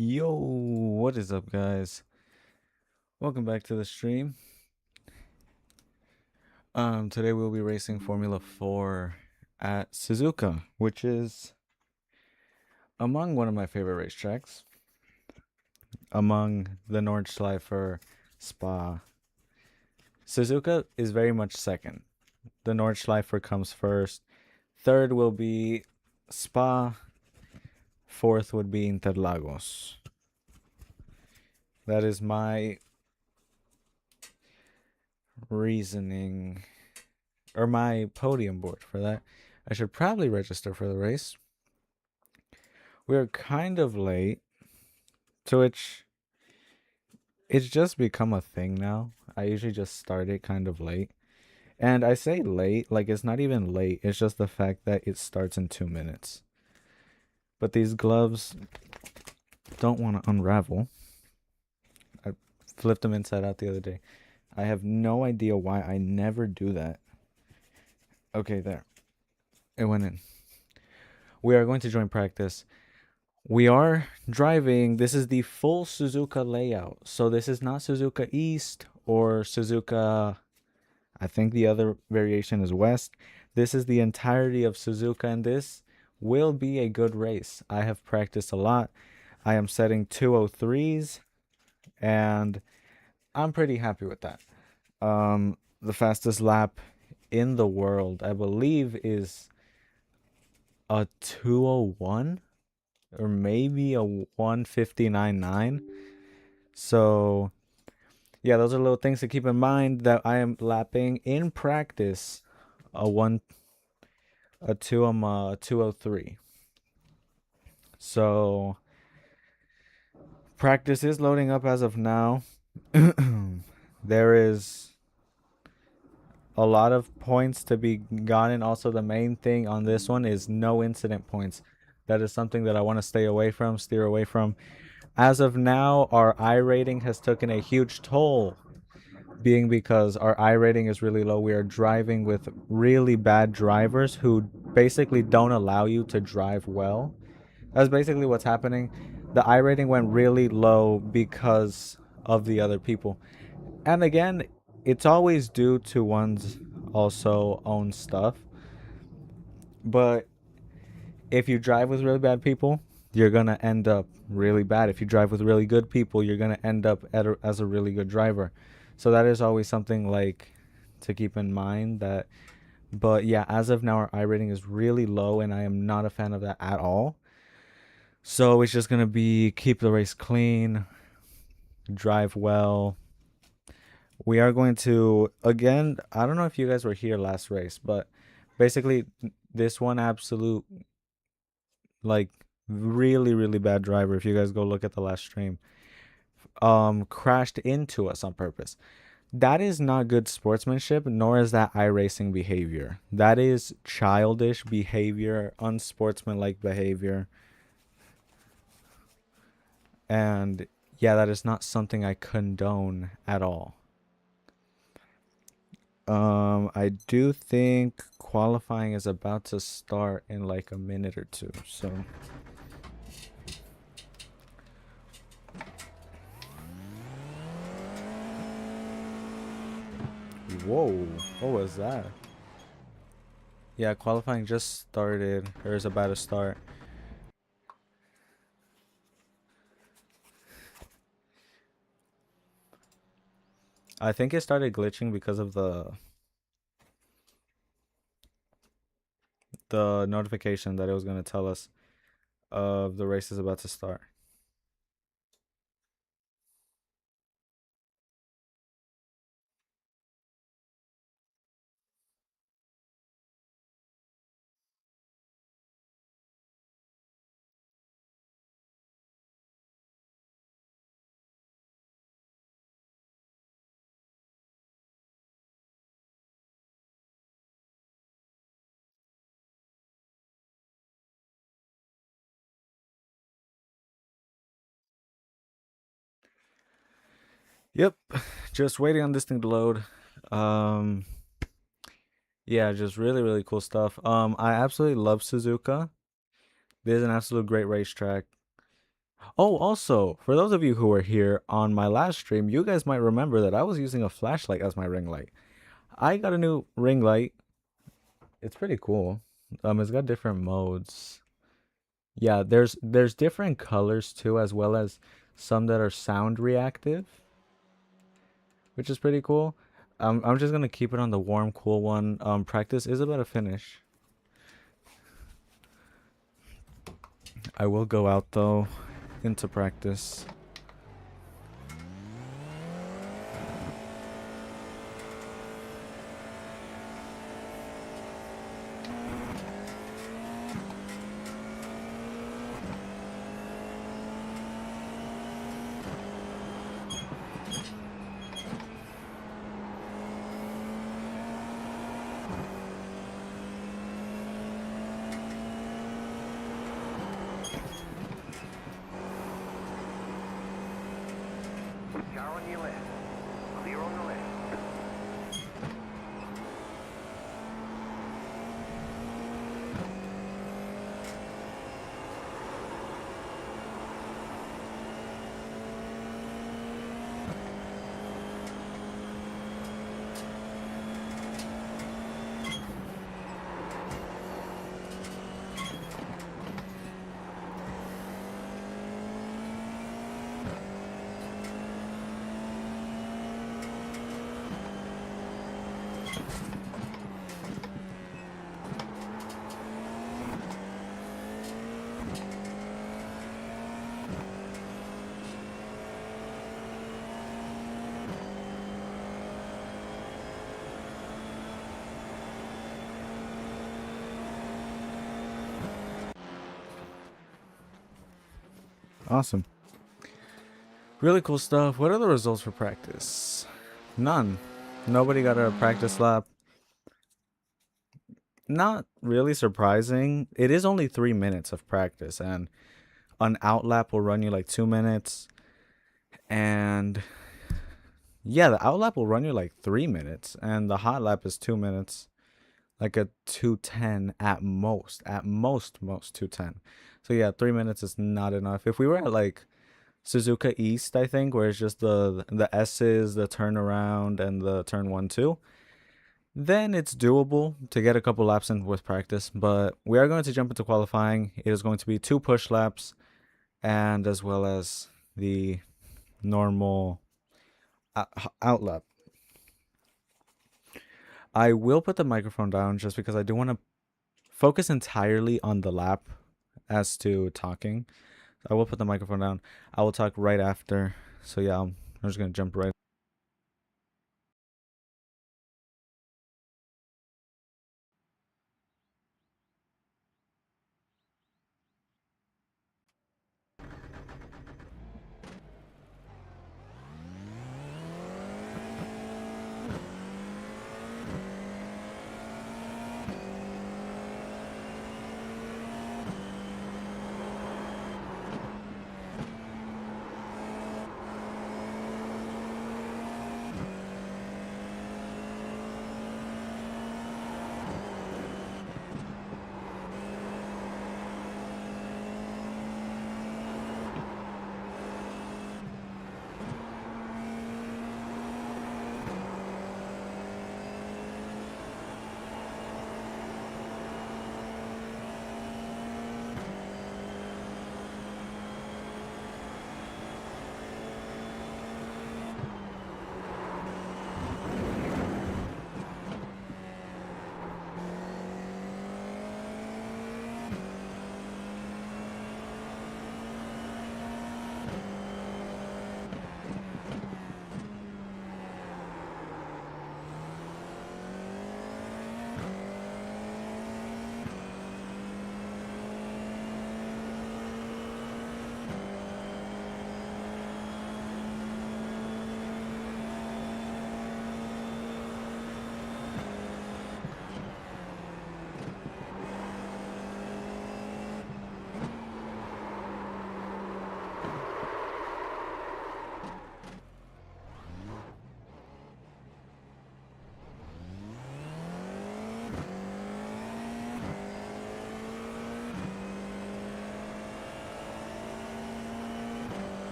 Yo, what is up, guys? Welcome back to the stream. Today we'll be racing Formula 4 at Suzuka, which is among one of my favorite racetracks, among the Nordschleifer, Spa. Suzuka is very much second. The Nordschleifer comes first. Third will be Spa. Fourth would be Interlagos. That is my reasoning, or my podium board for that. I should probably register for the race. We're kind of late, to which it's just become a thing now. I usually just start it kind of late. And I say late, like it's not even late. It's just the fact that it starts in 2 minutes. But these gloves don't want to unravel. I flipped them inside out the other day. I have no idea why I never do that. Okay, there. It went in. We are going to join practice. We are driving. This is the full Suzuka layout. So this is not Suzuka East or Suzuka. I think the other variation is West. This is the entirety of Suzuka, and this will be a good race. I have practiced a lot. I am setting 203s, and I'm pretty happy with that. The fastest lap in the world, I believe, is a 201 or maybe a 159.9. So, yeah, those are little things to keep in mind that I am lapping in practice a 203. So, practice is loading up as of now. There is a lot of points to be gotten. Also, the main thing on this one is no incident points. That is something that I want to steer away from. As of now, our I rating has taken a huge toll, being because our I rating is really low. We are driving with really bad drivers who basically don't allow you to drive well. That's basically what's happening. The I rating went really low because of the other people. And again, it's always due to one's also own stuff. But if you drive with really bad people, you're going to end up really bad. If you drive with really good people, you're going to end up as a really good driver. So that is always something like to keep in mind that. But yeah, as of now, our I rating is really low, and I am not a fan of that at all. So it's just going to be keep the race clean, drive well. We are going to, again, I don't know if you guys were here last race, but basically, this one absolute, like, really, really bad driver, if you guys go look at the last stream, crashed into us on purpose. That is not good sportsmanship, nor is that iRacing behavior. That is childish behavior, unsportsmanlike behavior. And yeah, that is not something I condone at all. I do think qualifying is about to start in like a minute or two, so. Whoa, what was that? Yeah, qualifying just started, or is about to start. I think it started glitching because of the notification that it was going to tell us of the race is about to start. Yep, just waiting on this thing to load. Um, yeah, just really, really cool stuff. I absolutely love Suzuka. This is an absolute great racetrack. Oh, also, for those of you who were here on my last stream, you guys might remember that I was using a flashlight as my ring light. I got a new ring light. It's pretty cool. It's got different modes. Yeah, there's different colors too, as well as some that are sound reactive, which is pretty cool. I'm just gonna keep it on the warm, cool one. Practice is about to finish. I will go out though into practice. Car on your left. Clear on the left. Awesome. Really cool stuff. What are the results for practice? None. Nobody got a practice lap. Not really surprising. It is only 3 minutes of practice, and an out lap will run you like 2 minutes. And yeah, the out lap will run you like 3 minutes, and the hot lap is 2 minutes, like a 2:10 at most. At most 2:10. So yeah, 3 minutes is not enough. If we were at like Suzuka East, I think, where it's just the S's, the turnaround, and the turn 1-2, then it's doable to get a couple laps in with practice. But we are going to jump into qualifying. It is going to be 2 push laps, and as well as the normal out lap. I will put the microphone down just because I do want to focus entirely on the lap as to talking. I will put the microphone down. I will talk right after. So yeah, I'm just gonna jump right.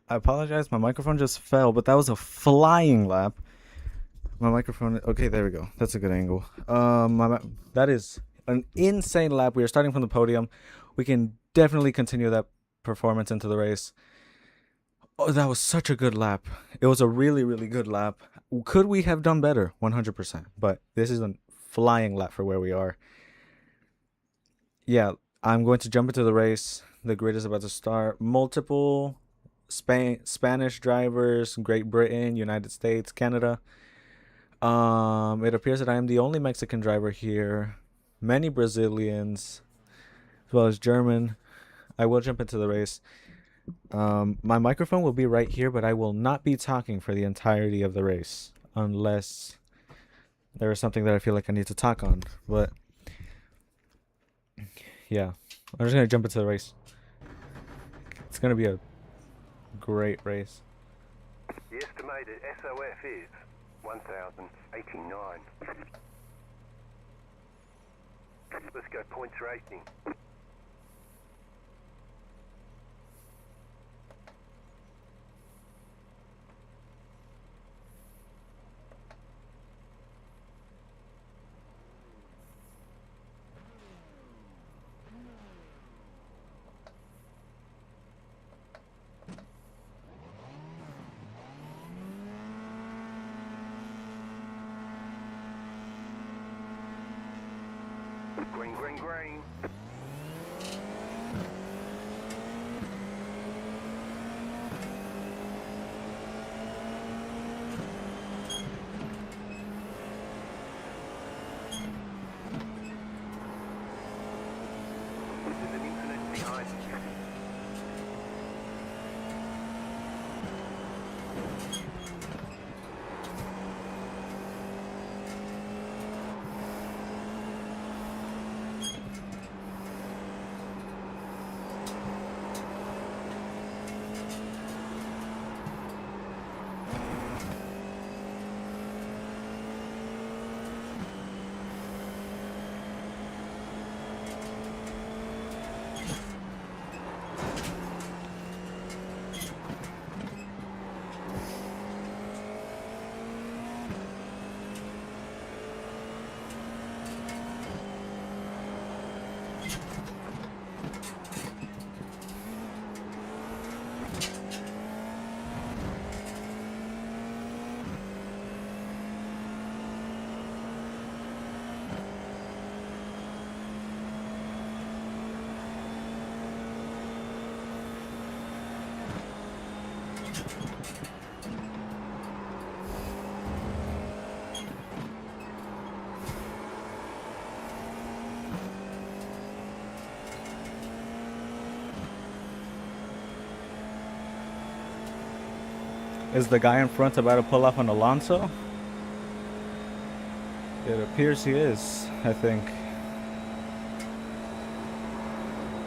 I apologize. My microphone just fell, but that was a flying lap. My microphone. Okay, there we go. That's a good angle. That is an insane lap. We are starting from the podium. We can definitely continue that performance into the race. Oh, that was such a good lap. It was a really, really good lap. Could we have done better? 100%. But this is a flying lap for where we are. Yeah, I'm going to jump into the race. The grid is about to start. Multiple Spanish drivers, Great Britain, United States, Canada. It appears that I am the only Mexican driver here. Many Brazilians, as well as German. I will jump into the race. My microphone will be right here, but I will not be talking for the entirety of the race unless there is something that I feel like I need to talk on. But yeah, I'm just gonna jump into the race. It's gonna be a great race. The estimated SOF is 1,089. Let's go points racing. Green, green, green. There's an incident behind you. Is the guy in front about to pull off on Alonso? It appears he is, I think.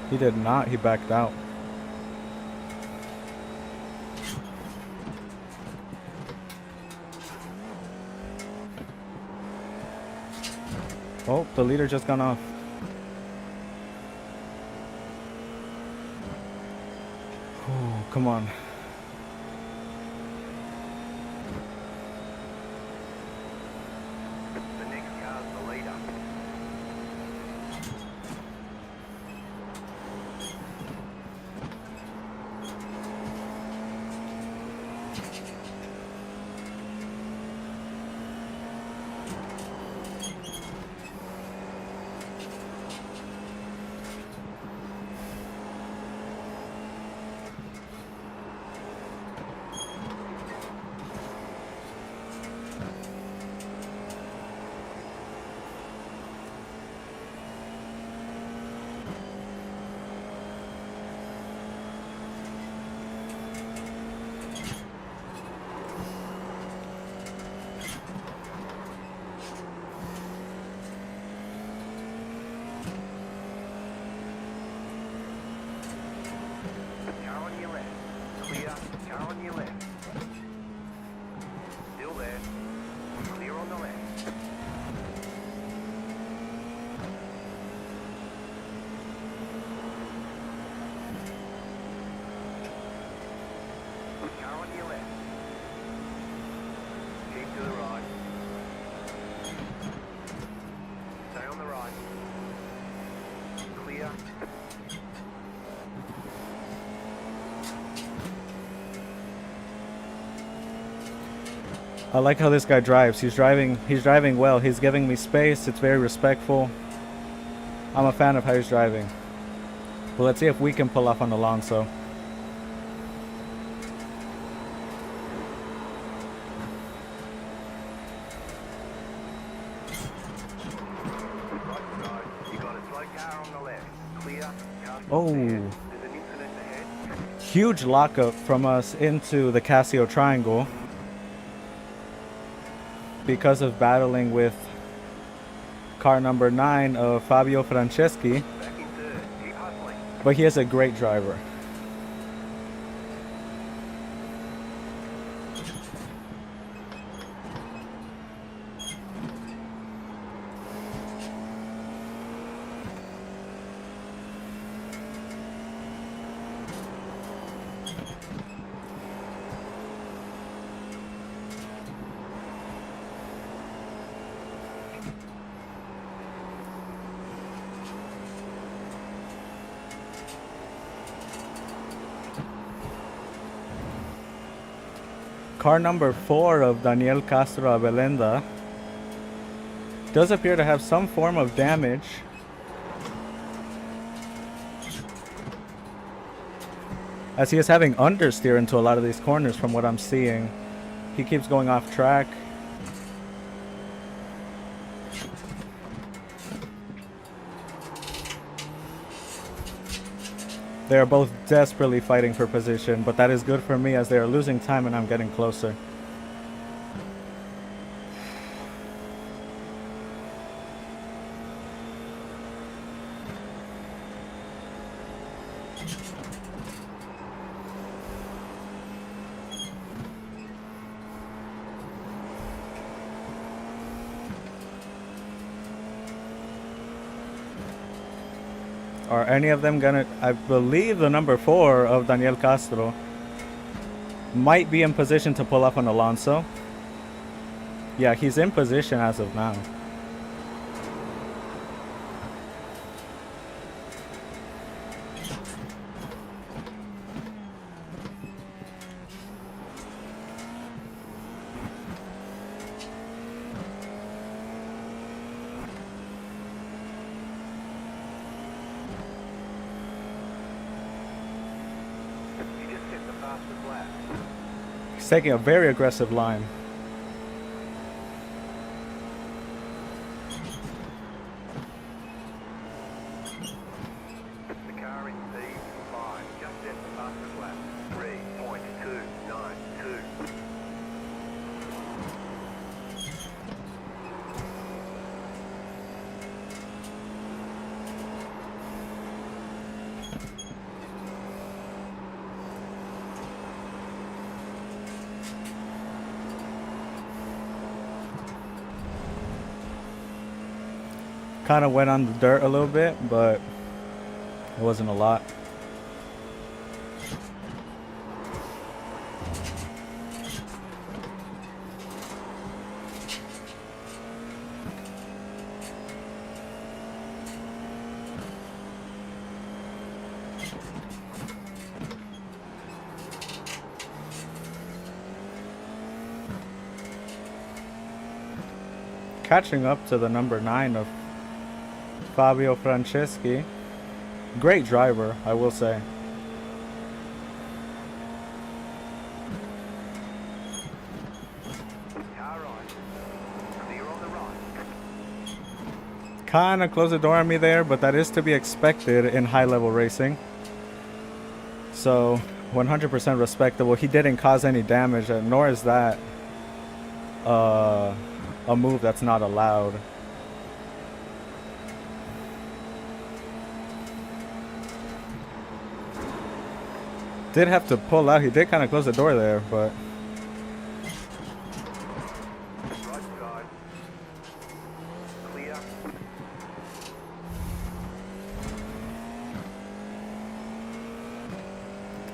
He did not, he backed out. Oh, the leader just gone off. Oh, come on. The next car's the leader. I like how this guy drives. He's driving well. He's giving me space. It's very respectful. I'm a fan of how he's driving. Well, let's see if we can pull off on Alonso. You got a slow car on the left. Clear. Oh. There's an incident ahead. Huge lockup from us into the Casio Triangle because of battling with car number 9 of Fabio Franceschi, Back in third. Keep hustling. but he is a great driver. Car number 4 of Daniel Castro Abelenda does appear to have some form of damage. As he is having understeer into a lot of these corners from what I'm seeing. He keeps going off track. They are both desperately fighting for position, but that is good for me as they are losing time and I'm getting closer. Are any of them gonna... I believe the number 4 of Daniel Castro might be in position to pull up on Alonso. Yeah, he's in position as of now. You just hit the fastest lap. He's taking a very aggressive line. The car in P5 just hit the fastest lap. 3.292. Kind of went on the dirt a little bit, but it wasn't a lot. Catching up to the number 9 of Fabio Franceschi. Great driver, I will say. Car right. Clear on the right. Kind of closed the door on me there, but that is to be expected in high-level racing. So, 100% respectable. He didn't cause any damage, nor is that a move that's not allowed. Did have to pull out. He did kind of close the door there, but Right side. Clear.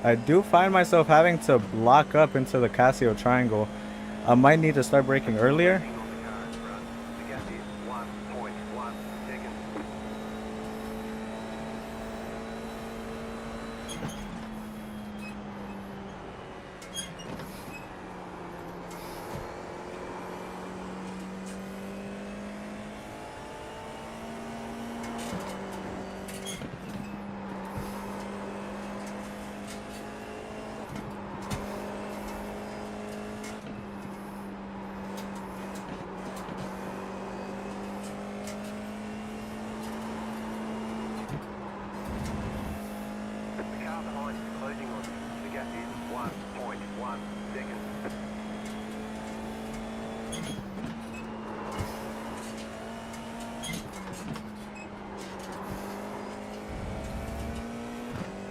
I do find myself having to block up into the Casio Triangle. I might need to start braking earlier. On the car in front. The gap is 1.1 seconds.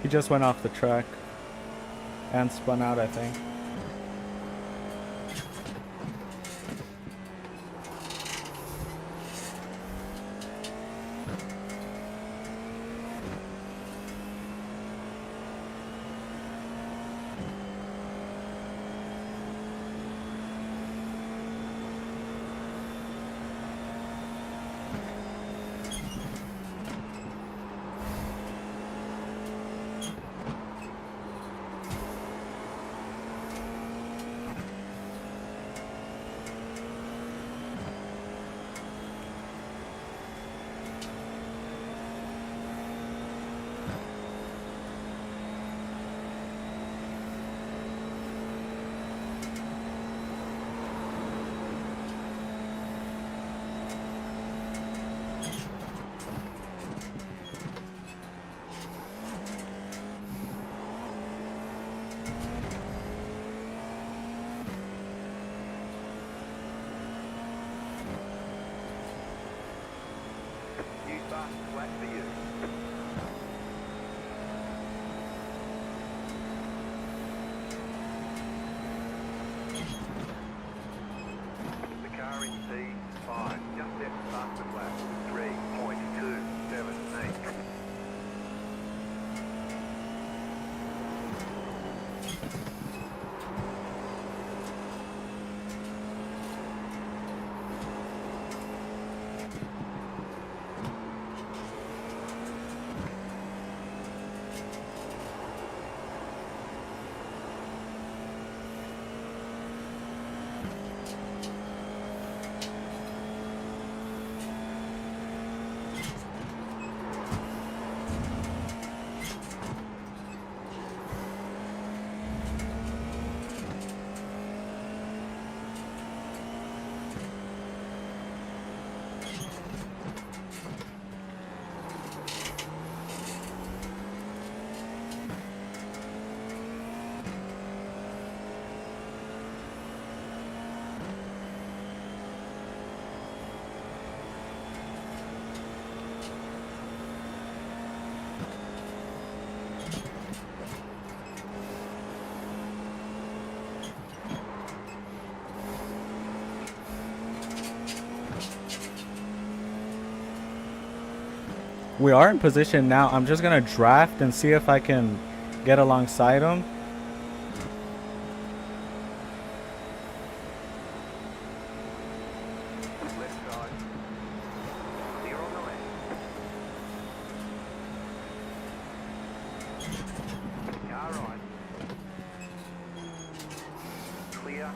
He just went off the track and spun out, I think. New fast flat for you. The car in P5, just left past the flat, 3.278. We are in position now. I'm just gonna draft and see if I can get alongside him. Left side. Clear on the left. Car right. Clear.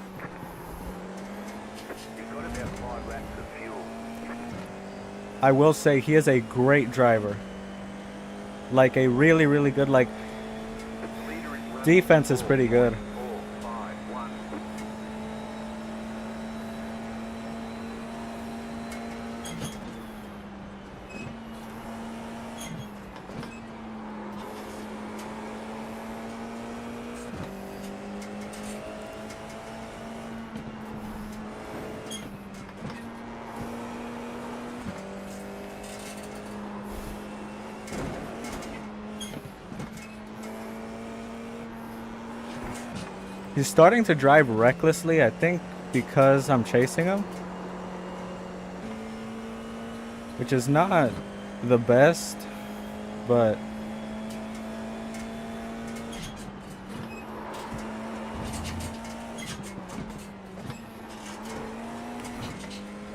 You've got about 5 laps of fuel. I will say he is a great driver. Like a really, really good, like, Leader is running defense is pretty good. 4, 5, 1. He's starting to drive recklessly, I think, because I'm chasing him. Which is not the best, but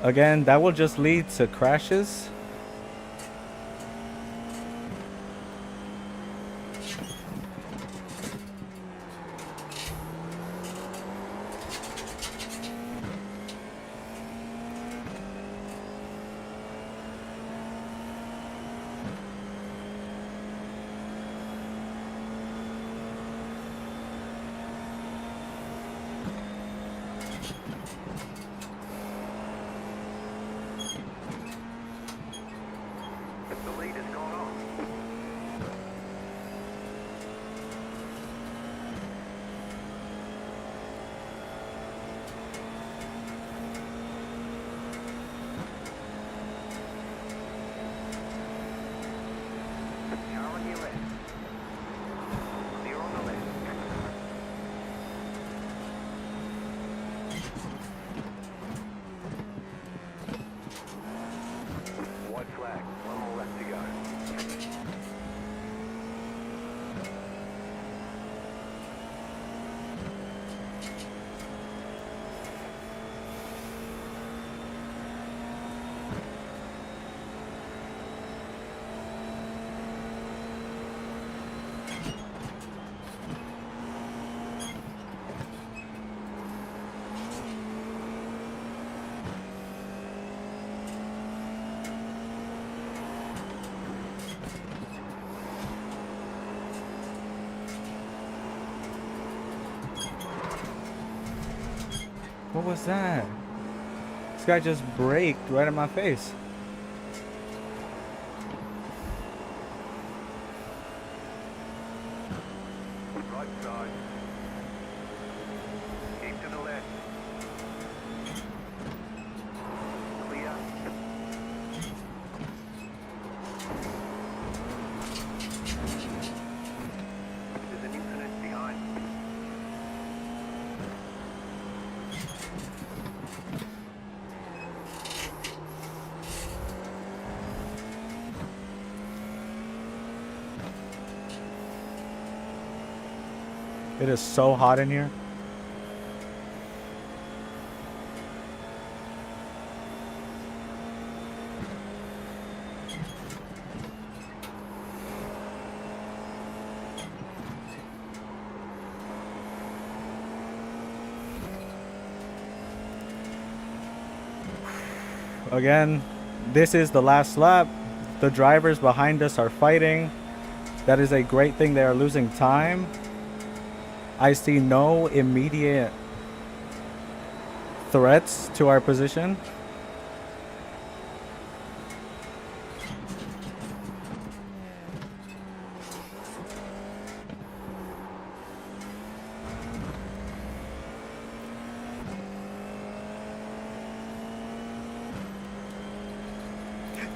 again, that will just lead to crashes. What was that? This guy just braked right in my face. Right side. Keep to the left. Clear. There's an incident behind. It is so hot in here. Again, this is the last lap. The drivers behind us are fighting. That is a great thing. They are losing time. I see no immediate threats to our position.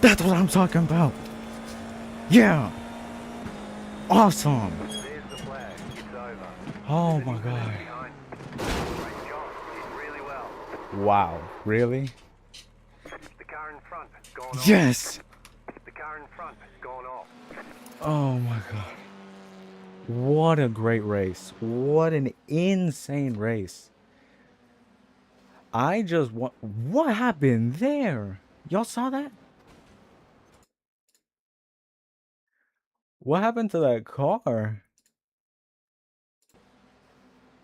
That's what I'm talking about. Yeah. Awesome. There's the flag. It's over. Oh There's an my incident god. behind. Great job. Did really well. Wow. Really? The car in front has gone off. Yes. The car in front has gone off. Oh my god. What a great race. What an insane race. I just what happened there? Y'all saw that? What happened to that car?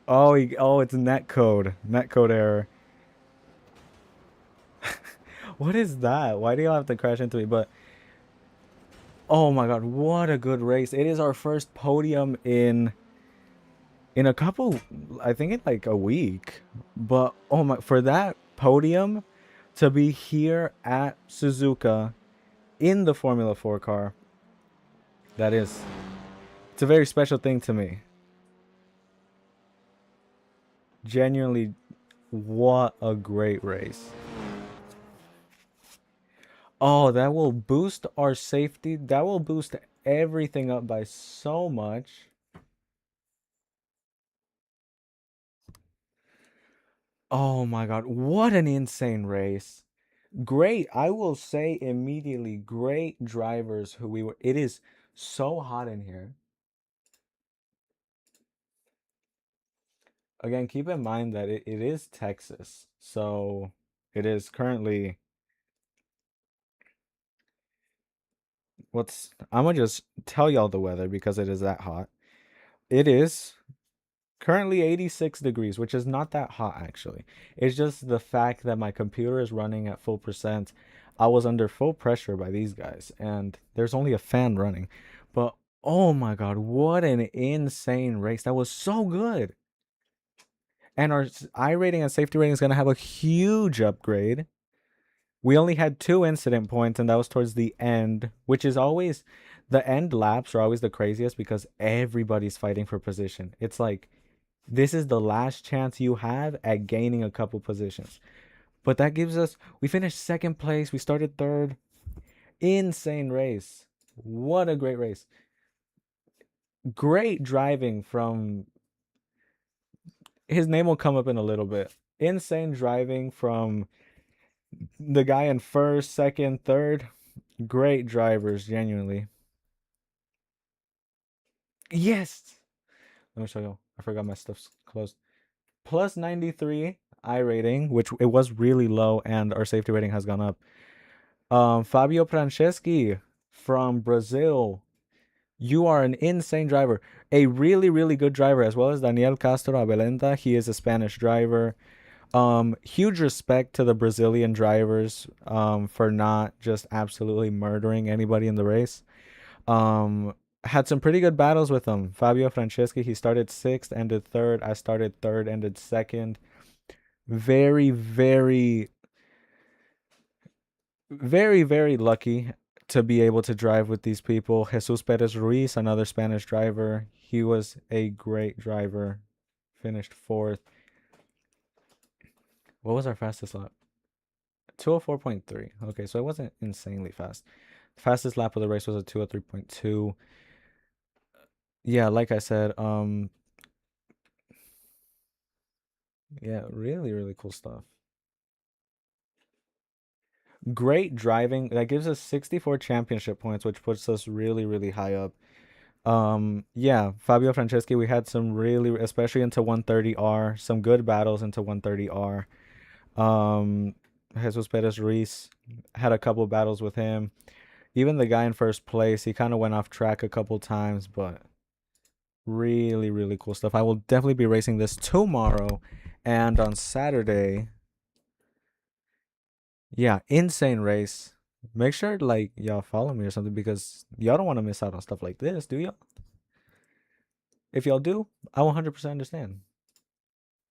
Oh, it's netcode. Netcode error. What is that? Why do y'all have to crash into me? But oh my god, what a good race. It is our first podium in a couple, I think in like a week. But oh my, for that podium to be here at Suzuka in the Formula 4 car, that is, it's a very special thing to me. Genuinely, what a great race. Oh, that will boost our safety. That will boost everything up by so much. Oh my god, what an insane race. Great, I will say immediately, great drivers who we were. It is so hot in here. Again, keep in mind that it is Texas. So it is currently I'm gonna just tell y'all the weather because it is that hot. It is currently 86 degrees, which is not that hot actually. It's just the fact that my computer is running at full percent. I was under full pressure by these guys, and there's only a fan running. But oh my god, what an insane race. That was so good. And our I rating and safety rating is going to have a huge upgrade. We only had 2 incident points, and that was towards the end, which is always the end laps are always the craziest because everybody's fighting for position. It's like this is the last chance you have at gaining a couple positions. But that gives us, we finished second place. We started third. Insane race. What a great race. Great driving from, his name will come up in a little bit. Insane driving from the guy in first, second, third. Great drivers, genuinely. Yes. Let me show you. I forgot my stuff's closed. Plus 93 I rating, which it was really low, and our safety rating has gone up. Fabio Franceschi from Brazil. You are an insane driver. A really, really good driver, as well as Daniel Castro Abelenda. He is a Spanish driver. Huge respect to the Brazilian drivers for not just absolutely murdering anybody in the race. Had some pretty good battles with him. Fabio Franceschi, he started sixth, ended third. I started third, ended second. very, very, very, very lucky to be able to drive with these people. Jesus Perez Ruiz, another Spanish driver, he was a great driver, finished fourth. What was our fastest lap? 204.3. Okay, so it wasn't insanely fast. The fastest lap of the race was a 203.2. Yeah, like I said, yeah, really, really cool stuff. Great driving. That gives us 64 championship points, which puts us really, really high up. Yeah, Fabio Franceschi, we had some really, especially into 130R, some good battles into 130R. Um, Jesus Perez Ruiz had a couple battles with him. Even the guy in first place, he kind of went off track a couple times, but really, really cool stuff. I will definitely be racing this tomorrow and on Saturday. Yeah, insane race. Make sure like y'all follow me or something because y'all don't want to miss out on stuff like this, do y'all? If y'all do, I 100% understand.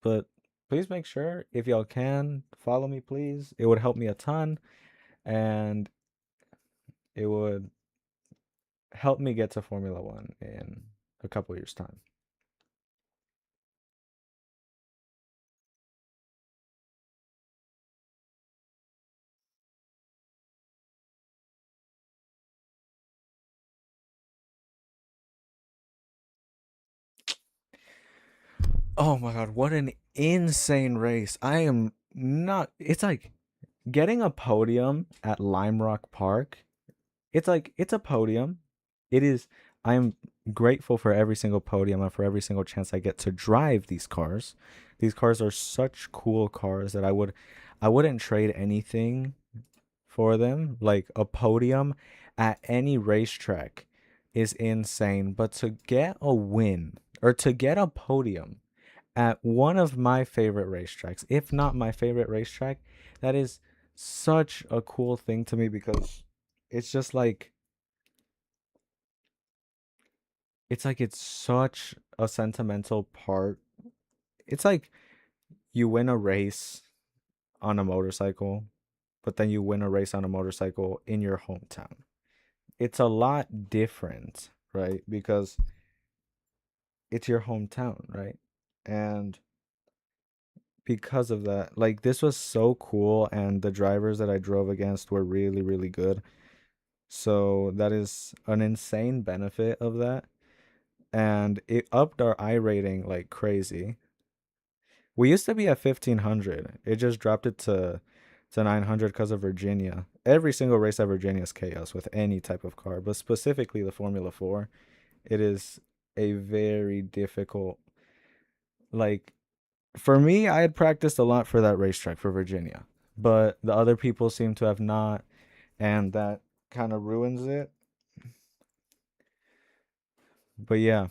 But please make sure if y'all can follow me, please. It would help me a ton and it would help me get to Formula One in a couple years' time. Oh my God, what an insane race. I am not, it's like getting a podium at Lime Rock Park. It's like, it's a podium. It is, I'm grateful for every single podium and for every single chance I get to drive these cars. These cars are such cool cars that I wouldn't trade anything for them. Like a podium at any racetrack is insane, but to get a win or to get a podium at one of my favorite racetracks, if not my favorite racetrack, that is such a cool thing to me because it's just like it's such a sentimental part. It's like you win a race on a motorcycle, but then you win a race on a motorcycle in your hometown. It's a lot different, right? Because it's your hometown, right? And because of that, like this was so cool and the drivers that I drove against were really, really good. So that is an insane benefit of that. And it upped our I rating like crazy. We used to be at 1500. It just dropped it to 900 because of Virginia. Every single race at Virginia is chaos with any type of car, but specifically the Formula 4. It is a very difficult, like, for me, I had practiced a lot for that racetrack for Virginia, but the other people seem to have not, and that kind of ruins it. But yeah,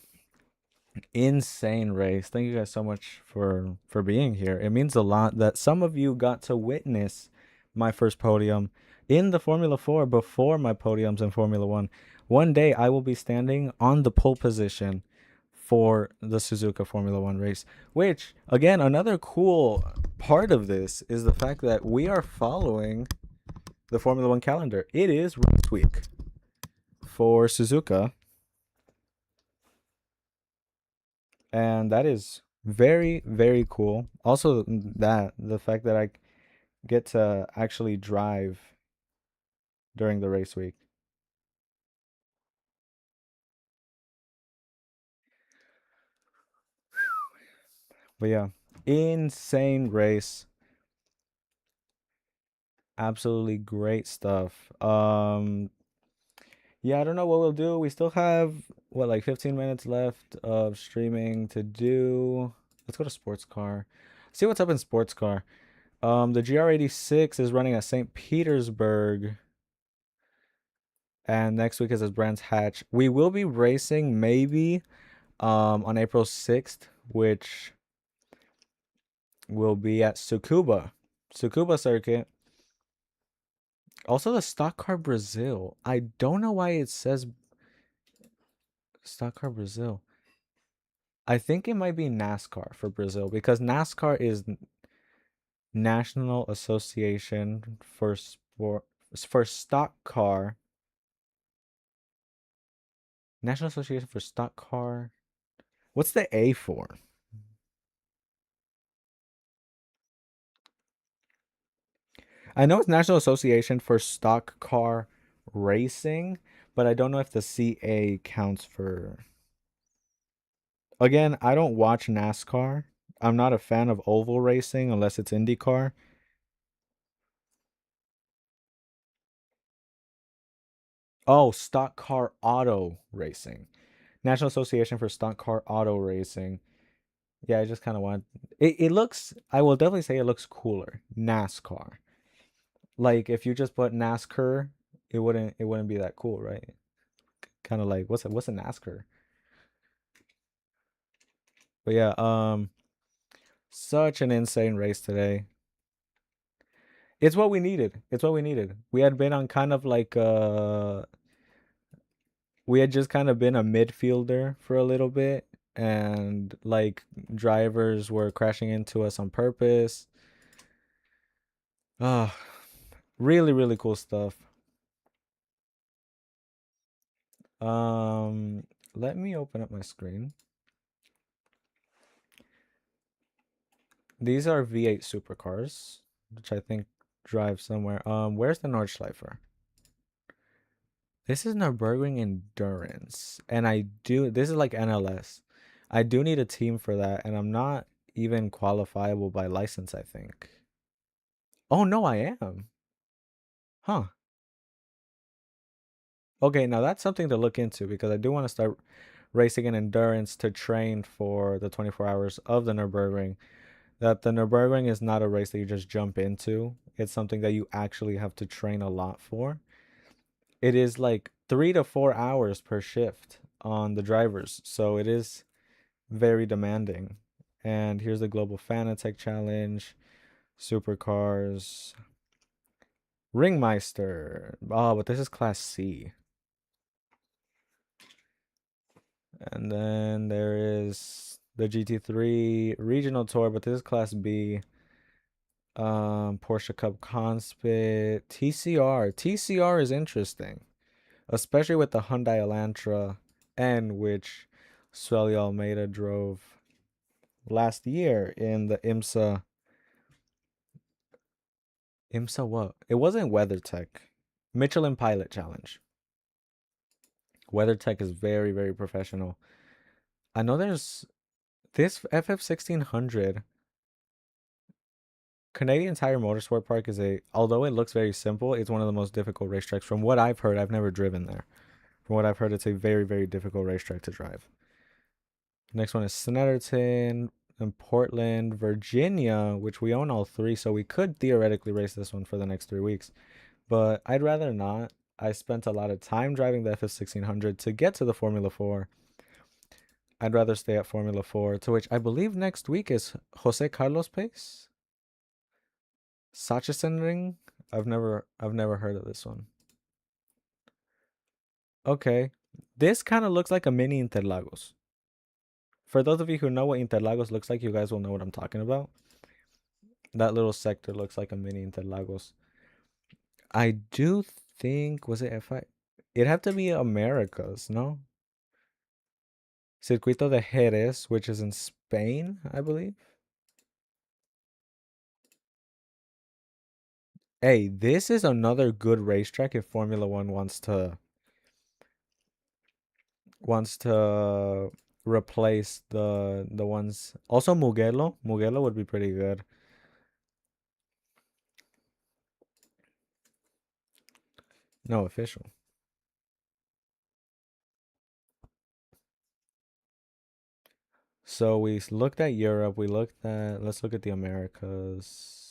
insane race. Thank you guys so much for being here. It means a lot that some of you got to witness my first podium in the Formula 4 before my podiums in Formula 1. One day I will be standing on the pole position for the Suzuka Formula 1 race, which again, another cool part of this is the fact that we are following the Formula 1 calendar. It is race week for Suzuka, and that is very, very cool. Also, that the fact that I get to actually drive during the race week. But yeah, insane race. Absolutely great stuff. Yeah, I don't know what we'll do. We still have what, like 15 minutes left of streaming to do. Let's go to sports car. See what's up in sports car. The GR86 is running at St. Petersburg, and next week is at Brands Hatch. We will be racing maybe on April 6th, which will be at Tsukuba circuit. Also the Stock Car Brazil. I don't know why it says Stock Car Brazil. I think it might be NASCAR for Brazil because NASCAR is National Association for Sport for Stock Car. National Association for Stock Car. What's the A for? I know it's National Association for Stock Car Racing, but I don't know if the CA counts for. Again, I don't watch NASCAR. I'm not a fan of oval racing unless it's IndyCar. Oh, Stock Car Auto Racing. National Association for Stock Car Auto Racing. Yeah, I just kind of want it looks I will definitely say it looks cooler. NASCAR. Like if you just put NASCAR, it wouldn't be that cool, right? Kind of like what's a NASCAR? But yeah, such an insane race today. It's what we needed. It's what we needed. We had been on kind of like we had just kind of been a midfielder for a little bit, and like drivers were crashing into us on purpose. Ah, really, really cool stuff. Um, Let me open up my screen. These are V8 supercars, which I think drive somewhere. Where's the Nordschleifer? This is Nürburgring Endurance, and this is like NLS. I do need a team for that, and I'm not even qualifiable by license, I think. Oh no, I am. Huh. Okay, now that's something to look into because I do want to start racing in endurance to train for the 24 hours of the Nürburgring. That the Nürburgring is not a race that you just jump into. It's something that you actually have to train a lot for. It is like 3 to 4 hours per shift on the drivers, so it is very demanding. And here's the Global Fanatec Challenge, Supercars, Ringmeister. Oh, but this is Class C. And then there is the GT3 Regional Tour, but this is Class B. Porsche Cup Conspit, TCR. TCR is interesting, especially with the Hyundai Elantra, and which Sueli Almeida drove last year in the IMSA. IMSA what? It wasn't WeatherTech. Michelin Pilot Challenge. WeatherTech is very, very professional. I know there's this FF 1600. Canadian Tire Motorsport Park is although it looks very simple, it's one of the most difficult racetracks. From what I've heard, I've never driven there. From what I've heard, it's a very, very difficult racetrack to drive. Next one is Snetterton and Portland, Virginia, which we own all three, so we could theoretically race this one for the next 3 weeks. But I'd rather not. I spent a lot of time driving the FF 1600 to get to the Formula 4. I'd rather stay at Formula 4, to which I believe next week is Jose Carlos Pace. Sachsenring? I've never heard of this one. Okay. This kind of looks like a mini Interlagos. For those of you who know what Interlagos looks like, you guys will know what I'm talking about. That little sector looks like a mini Interlagos. I do think was it FI? It'd have to be Americas, no? Circuito de Jerez, which is in Spain, I believe. Hey, this is another good racetrack if Formula One wants to replace the ones. Also, Mugello would be pretty good. No official. So we looked at Europe. Let's look at the Americas.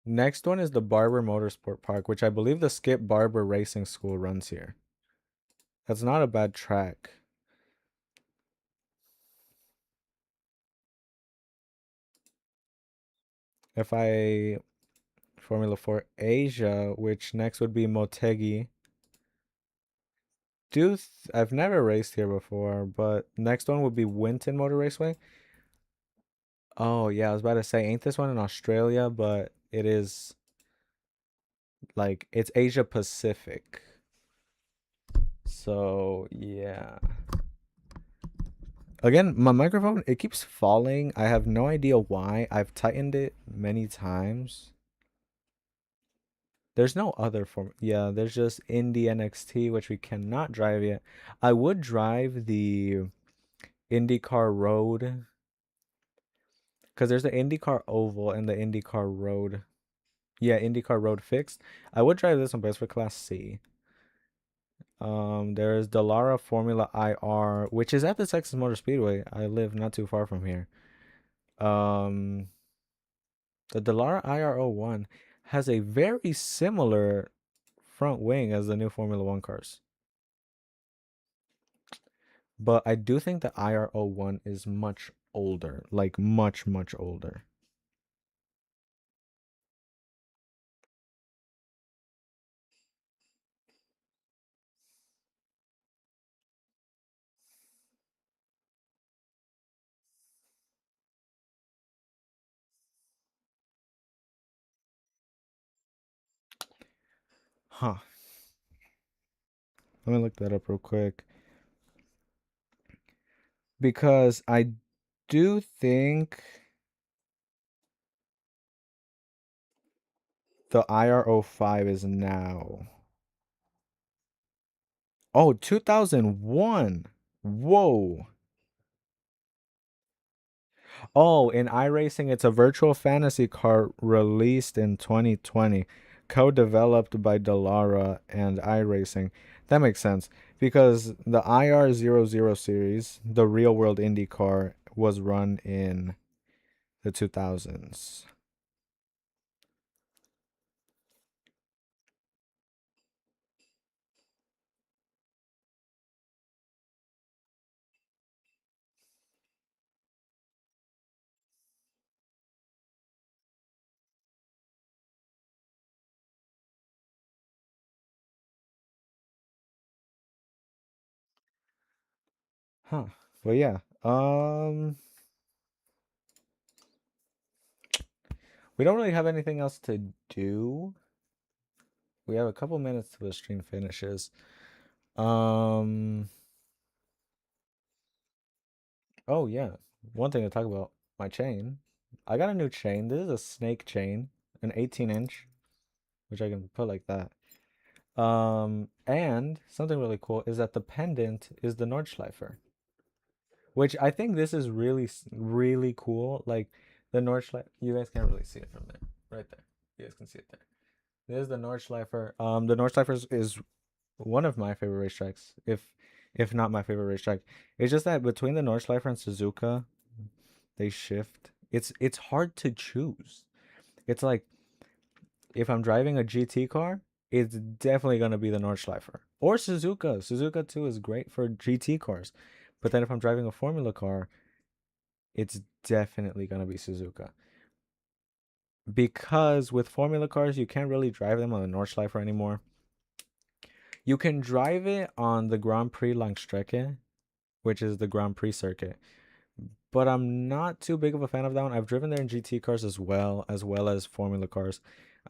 Next one is the Barber Motorsport Park, which I believe the Skip Barber Racing School runs here. That's not a bad track. If I Formula 4 Asia, which next would be Motegi. I've never raced here before, but next one would be Winton Motor Raceway. Oh yeah, I was about to say, ain't this one in Australia? But it is like it's Asia Pacific. So yeah. Again, my microphone, it keeps falling. I have no idea why. I've tightened it many times. There's no other form. Yeah, there's just Indy NXT, which we cannot drive yet. I would drive the IndyCar Road because there's the IndyCar Oval and the IndyCar Road. Yeah, IndyCar Road fixed. I would drive this one, but it's for Class C. There's Dallara Formula IR, which is at the Texas Motor Speedway. I live not too far from here. Um, the Dallara IR01 has a very similar front wing as the new Formula One cars. But I do think the IR01 is much older, like much, much older. Huh. Let me look that up real quick. Because I do think the IR05 is now. Oh, 2001. Whoa. Oh, in iRacing, it's a virtual fantasy car released in 2020, co-developed by Dallara and iRacing. That makes sense because the IR00 series, the real world Indy car, was run in the 2000s. Huh. But yeah. We don't really have anything else to do. We have a couple minutes till the stream finishes. Um, oh yeah. One thing to talk about, my chain. I got a new chain. This is a snake chain, an 18-inch, which I can put like that. And something really cool is that the pendant is the Nordschleifer, which I think this is really cool. Like the Nordschleifer, you guys can't really see it from there. Right there. You guys can see it there. There's the Nordschleifer. The Nordschleifer is one of my favorite racetracks, if not my favorite racetrack. It's just that between the Nordschleifer and Suzuka, they shift. It's hard to choose. It's like if I'm driving a GT car, it's definitely gonna be the Nordschleifer or Suzuka. Suzuka too is great for GT cars, but then if I'm driving a Formula car, it's definitely gonna be Suzuka. Because with Formula cars, you can't really drive them on the Nordschleifer anymore. You can drive it on the Grand Prix Langstrecke, which is the Grand Prix circuit. But I'm not too big of a fan of that one. I've driven there in GT cars as well as Formula cars.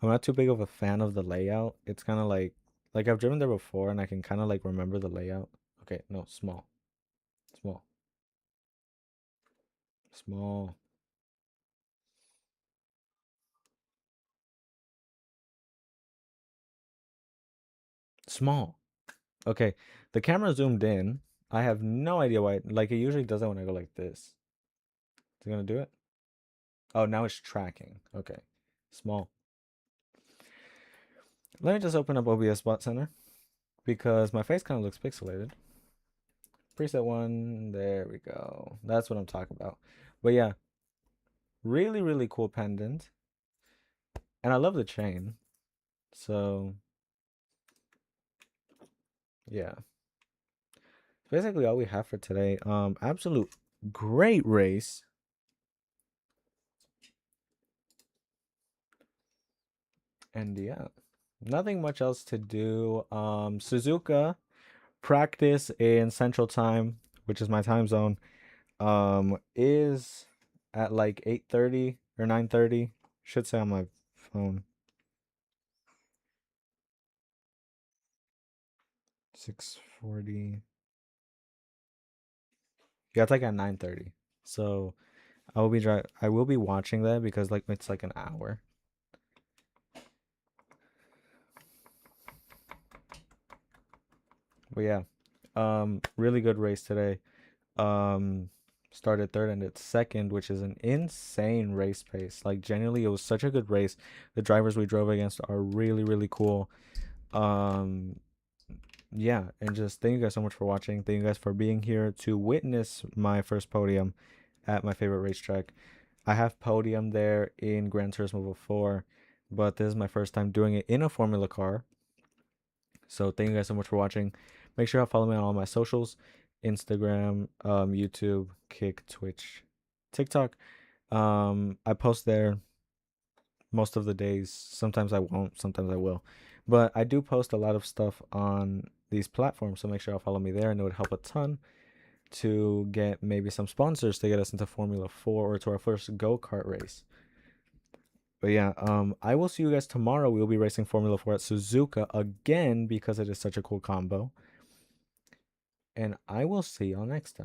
I'm not too big of a fan of the layout. It's kind of like I've driven there before and I can kind of like remember the layout. Okay, no, small. Small. Small. Small. Okay, the camera zoomed in. I have no idea why. Like it usually does that when I go like this. Is it gonna do it? Oh, now it's tracking. Okay. Small. Let me just open up OBS Bot Center because my face kind of looks pixelated. Preset one, there we go. That's what I'm talking about. But yeah, really cool pendant. And I love the chain. So yeah. Basically all we have for today. Absolute great race. And yeah. Nothing much else to do. Suzuka practice in Central Time, which is my time zone, is at like 8:30 or 9:30. Should say on my phone. 6:40. Yeah, it's like at 9:30. So I will be watching that because like it's like an hour. But yeah, really good race today. Um, Started third, and it's second, which is an insane race pace. Like genuinely, it was such a good race. The drivers we drove against are really, really cool. Um, yeah, and just thank you guys so much for watching. Thank you guys for being here to witness my first podium at my favorite racetrack. I have podium there in Gran Turismo before, but this is my first time doing it in a Formula car. So thank you guys so much for watching. Make sure to follow me on all my socials: Instagram, YouTube, Kick, Twitch, TikTok. I post there most of the days. Sometimes I won't, sometimes I will. But I do post a lot of stuff on these platforms, so make sure to follow me there, and it would help a ton to get maybe some sponsors to get us into Formula 4 or to our first go-kart race. But yeah, I will see you guys tomorrow. We'll be racing Formula 4 at Suzuka again because it is such a cool combo. And I will see y'all next time.